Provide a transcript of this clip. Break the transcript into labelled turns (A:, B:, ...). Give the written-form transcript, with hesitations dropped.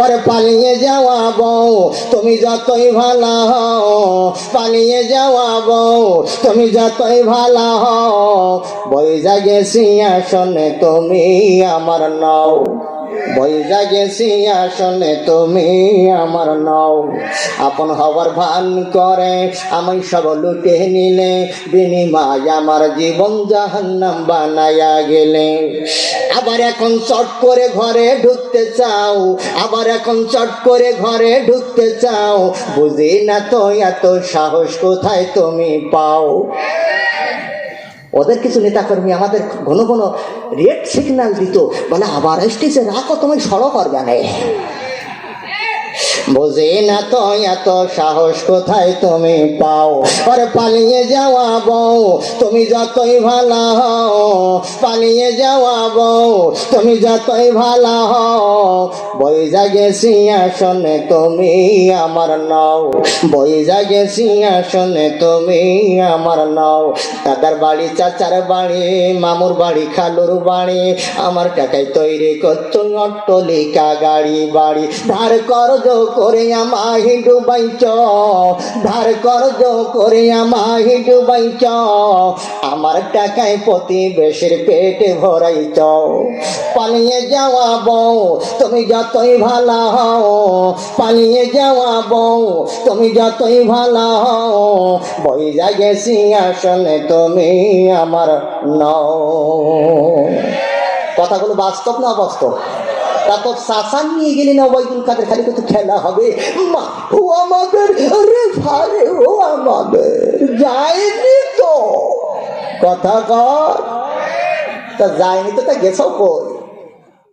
A: ওরে পালিয়ে যাওয়া বউ তুমি যতই ভালো হও, পালিয়ে যাওয়া বউ তুমি যতই ভালো হও, বইজা গেছি আসনে তুমি আমার নও, বইজা গেছি আসনে তুমি আমার নও। আপন হবার ভান করে আমি সব লুটে নিলে, বিনিময় আমার জীবন জাহান্নাম বানায়া গেলে। আবার এখন চট করে ঘরে ঢুকতে চাও, আবার এখন চট করে ঘরে ঢুকতে চাও, বুঝি না তো এত সাহস কোথায় তুমি পাও। ওদের কিছু নেতাকর্মী আমাদের ঘন ঘন রেড সিগন্যাল দিত, বলে আবার স্টেজে রাখো, তুমি সড়ো করবে না। বুঝি না তো এত সাহস কোথায় তুমি পাও। আরে পালিয়ে যাওয়া বউ তুমি যতই ভালো হও, পালিয়ে যাওয়া বউ তুমি যতই ভালো হও, বইজা গেছি আসনে তুমি আমার নও, বইজা গেছি আসনে তুমি আমার নও। দাদার বাড়ি, চাচার বাড়ি, মামুর বাড়ি, খালুর বাড়ি, আমার টাকায় তৈরি করত অট্টালিকা গাড়ি বাড়ি। ধার করজ করে আমায় ডুবাইছ, ধার করজ করে আমায় ডুবাইছ, আমার টাকায় প্রতিবেশীর পেটে ভরাইছ। পালিয়ে যাওয়া বউ তুমি যতই ভালো হও, পালিয়ে যাওয়া বউ তুমি যতই ভালো হও, বইজা গেছি আসলে তুমি আমার নও। কথাগুলো বাস্তব না অবাস্তব? তারপর শাসান নিয়ে গেলি না ওবায়দুল কাদের, খালি কত খেলা হবে, মা ও আমাদের, রে ভারে ও আমাদের, যায়নি তো কথা কর, তা যায়নি তো তা গেছও কই?